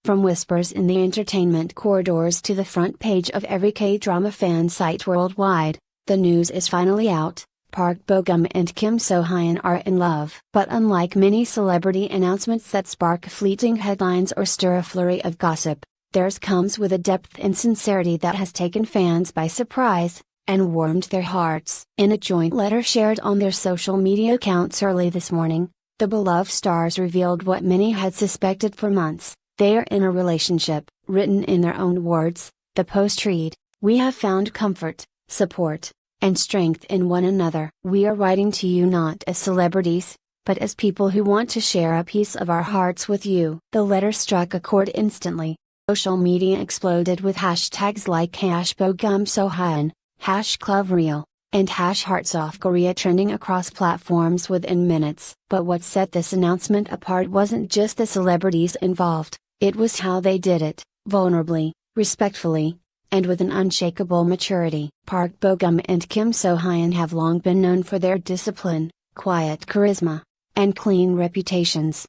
From whispers in the entertainment corridors to the front page of every K-drama fan site worldwide, the news is finally out: Park Bo-gum and Kim So-hyun are in love. But unlike many celebrity announcements that spark fleeting headlines or stir a flurry of gossip, theirs comes with a depth and sincerity that has taken fans by surprise, and warmed their hearts. In a joint letter shared on their social media accounts early this morning, the beloved stars revealed what many had suspected for months: they are in a relationship. Written in their own words, the post read, "We have found comfort, support, and strength in one another. We are writing to you not as celebrities, but as people who want to share a piece of our hearts with you." The letter struck a chord instantly. Social media exploded with hashtags like #BogumSohyun, #CloveReal, and #HeartsOffKorea trending across platforms within minutes. But what set this announcement apart wasn't just the celebrities involved, it was how they did it: vulnerably, respectfully, and with an unshakable maturity. Park Bo-gum and Kim So-hyun have long been known for their discipline, quiet charisma, and clean reputations.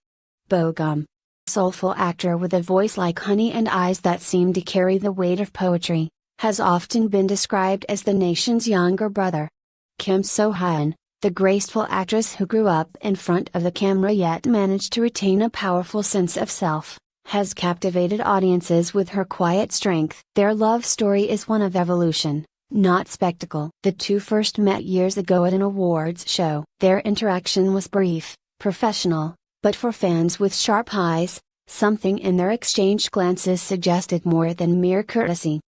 Bo-gum, soulful actor with a voice like honey and eyes that seem to carry the weight of poetry, has often been described as the nation's younger brother. Kim So-hyun, the graceful actress who grew up in front of the camera yet managed to retain a powerful sense of self, has captivated audiences with her quiet strength. Their love story is one of evolution, not spectacle. The two first met years ago at an awards show. Their interaction was brief, professional, but for fans with sharp eyes, something in their exchanged glances suggested more than mere courtesy.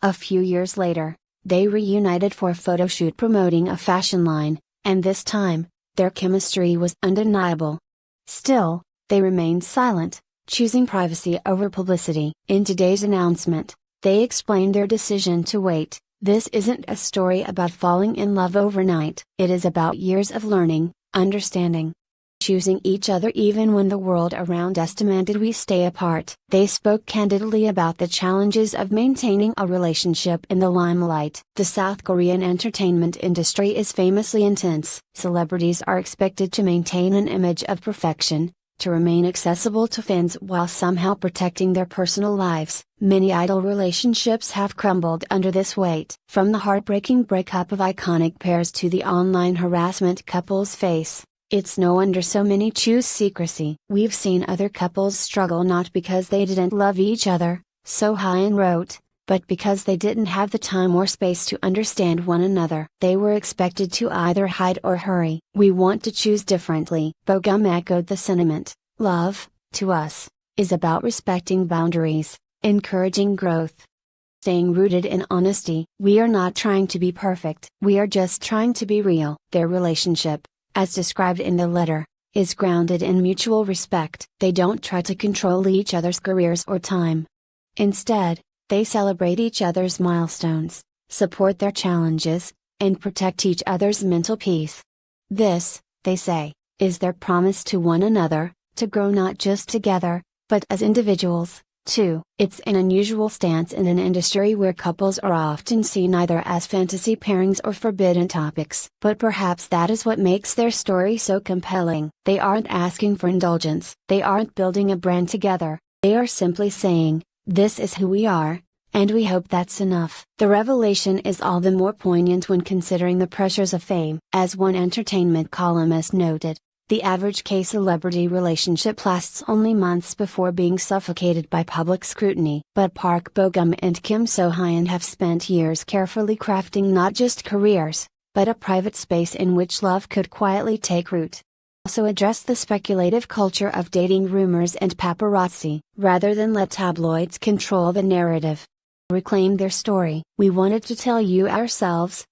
A few years later, they reunited for a photo shoot promoting a fashion line, and this time, their chemistry was undeniable. Still, they remained silent, choosing privacy over publicity. In today's announcement, they explained their decision to wait. This isn't a story about falling in love overnight. It is about years of learning, understanding, choosing each other even when the world around us demanded we stay apart. They spoke candidly about the challenges of maintaining a relationship in the limelight. The South Korean entertainment industry is famously intense. Celebrities are expected to maintain an image of perfection, to remain accessible to fans while somehow protecting their personal lives. Many idol relationships have crumbled under this weight. From the heartbreaking breakup of iconic pairs to the online harassment couples face, it's no wonder so many choose secrecy. "We've seen other couples struggle not because they didn't love each other," So-hyun wrote, "but because they didn't have the time or space to understand one another. They were expected to either hide or hurry. We want to choose differently." Bo-gum echoed the sentiment. "Love, to us, is about respecting boundaries, encouraging growth, staying rooted in honesty. We are not trying to be perfect. We are just trying to be real." Their relationship, as described in the letter, is grounded in mutual respect. They don't try to control each other's careers or time. Instead, they celebrate each other's milestones, support their challenges, and protect each other's mental peace. This, they say, is their promise to one another, to grow not just together, but as individuals, too. It's an unusual stance in an industry where couples are often seen either as fantasy pairings or forbidden topics. But perhaps that is what makes their story so compelling. They aren't asking for indulgence. They aren't building a brand together. They are simply saying, "This is who we are, and we hope that's enough." The revelation is all the more poignant when considering the pressures of fame. As one entertainment columnist noted, the average K-celebrity relationship lasts only months before being suffocated by public scrutiny. But Park Bo-gum and Kim So-hyun have spent years carefully crafting not just careers, but a private space in which love could quietly take root. Also address the speculative culture of dating rumors and paparazzi, rather than let tabloids control the narrative. Reclaim their story. "We wanted to tell you ourselves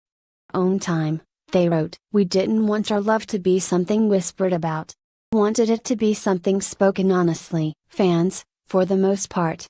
own time," they wrote. "We didn't want our love to be something whispered about. We wanted it to be something spoken honestly." Fans, for the most part,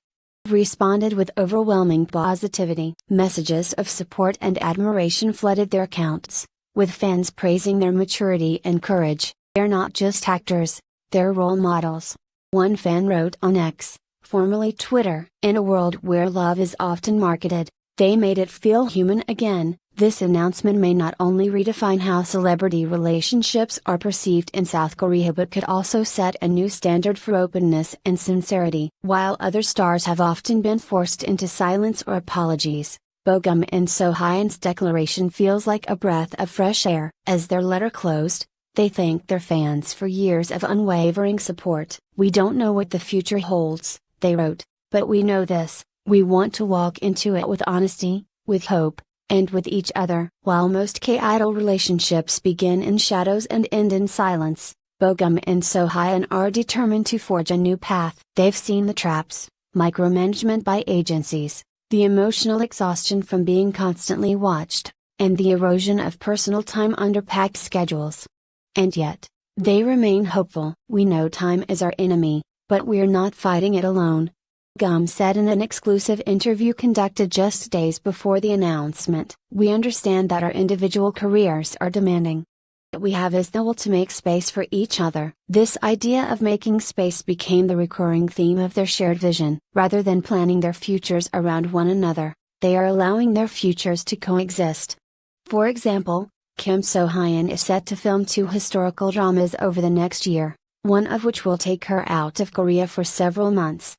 responded with overwhelming positivity. Messages of support and admiration flooded their accounts, with fans praising their maturity and courage. "They're not just actors, they're role models," one fan wrote on X, formerly Twitter. "In a world where love is often marketed, they made it feel human again. This announcement may not only redefine how celebrity relationships are perceived in South Korea but could also set a new standard for openness and sincerity. While other stars have often been forced into silence or apologies, Bogum and So-hyun's declaration feels like a breath of fresh air. As their letter closed, they thanked their fans for years of unwavering support. "We don't know what the future holds," they wrote, "but we know this: we want to walk into it with honesty, with hope, and with each other." While most K-idol relationships begin in shadows and end in silence, Bogum and So-hyun are determined to forge a new path. They've seen the traps, micromanagement by agencies, the emotional exhaustion from being constantly watched, and the erosion of personal time under packed schedules. And yet, they remain hopeful. "We know time is our enemy, but we're not fighting it alone," Gum said in an exclusive interview conducted just days before the announcement. "We understand that our individual careers are demanding. We have is the will to make space for each other." This idea of making space became the recurring theme of their shared vision. Rather than planning their futures around one another, they are allowing their futures to coexist. For example, Kim So-hyun is set to film 2 historical dramas over the next year, one of which will take her out of Korea for several months.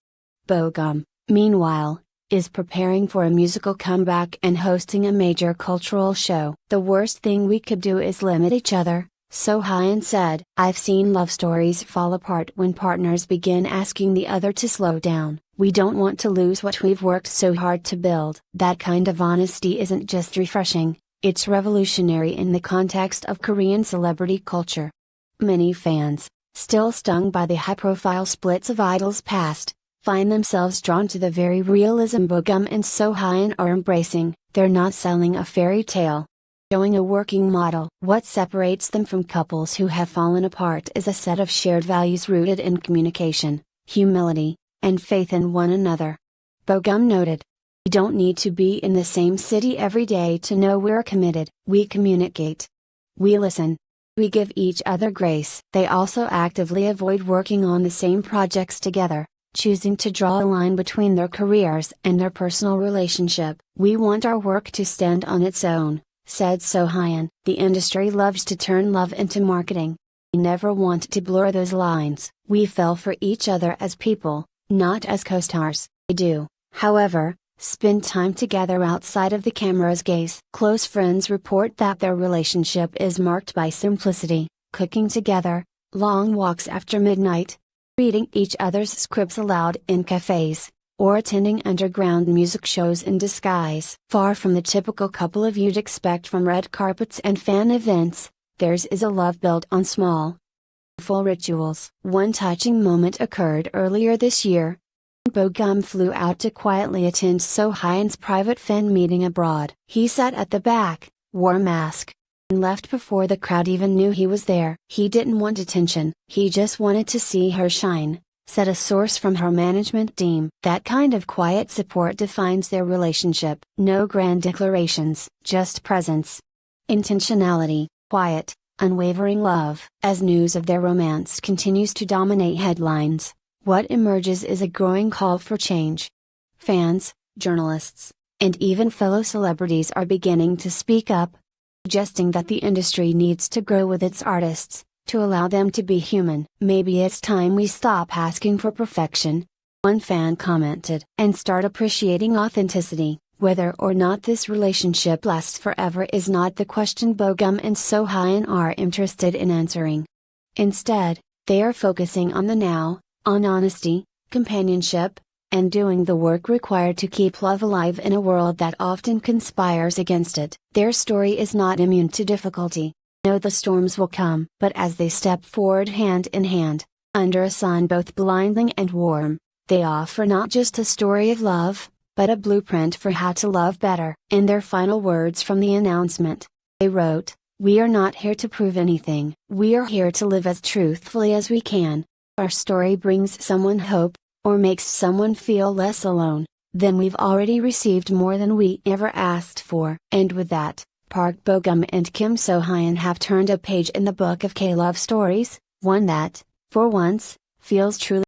Bogum, meanwhile, is preparing for a musical comeback and hosting a major cultural show. "The worst thing we could do is limit each other," So-hyun said. "I've seen love stories fall apart when partners begin asking the other to slow down. We don't want to lose what we've worked so hard to build." That kind of honesty isn't just refreshing, it's revolutionary in the context of Korean celebrity culture. Many fans, still stung by the high-profile splits of idols past, find themselves drawn to the very realism Bogum and So-hyun are embracing. They're not selling a fairy tale, showing a working model. What separates them from couples who have fallen apart is a set of shared values rooted in communication, humility, and faith in one another. Bogum noted, "We don't need to be in the same city every day to know we're committed. We communicate. We listen. We give each other grace." They also actively avoid working on the same projects together, choosing to draw a line between their careers and their personal relationship. "We want our work to stand on its own," said So-hyun. "The industry loves to turn love into marketing. We never want to blur those lines. We fell for each other as people, not as co-stars." They do, however, spend time together outside of the camera's gaze. Close friends report that their relationship is marked by simplicity, cooking together, long walks after midnight, reading each other's scripts aloud in cafes, or attending underground music shows in disguise. Far from the typical couple of you'd expect from red carpets and fan events, theirs is a love built on small, full rituals. One touching moment occurred earlier this year. Bogum flew out to quietly attend So-hyun's private fan meeting abroad. He sat at the back, wore a mask, and left before the crowd even knew he was there. "He didn't want attention, he just wanted to see her shine," said a source from her management team. That kind of quiet support defines their relationship. No grand declarations, just presence, intentionality, quiet, unwavering love. As news of their romance continues to dominate headlines, what emerges is a growing call for change. Fans, journalists, and even fellow celebrities are beginning to speak up, suggesting that the industry needs to grow with its artists, to allow them to be human. "Maybe it's time we stop asking for perfection," one fan commented, "and start appreciating authenticity." Whether or not this relationship lasts forever is not the question Bogum and So-hyun are interested in answering. Instead, they are focusing on the now, on honesty, companionship, and doing the work required to keep love alive in a world that often conspires against it. Their story is not immune to difficulty. No, the storms will come. But as they step forward hand in hand, under a sun both blinding and warm, they offer not just a story of love, but a blueprint for how to love better. In their final words from the announcement, they wrote, "We are not here to prove anything. We are here to live as truthfully as we can. Our story brings someone hope, or makes someone feel less alone, then we've already received more than we ever asked for." And with that, Park Bo-gum and Kim So-hyun have turned a page in the book of K-love stories, one that, for once, feels truly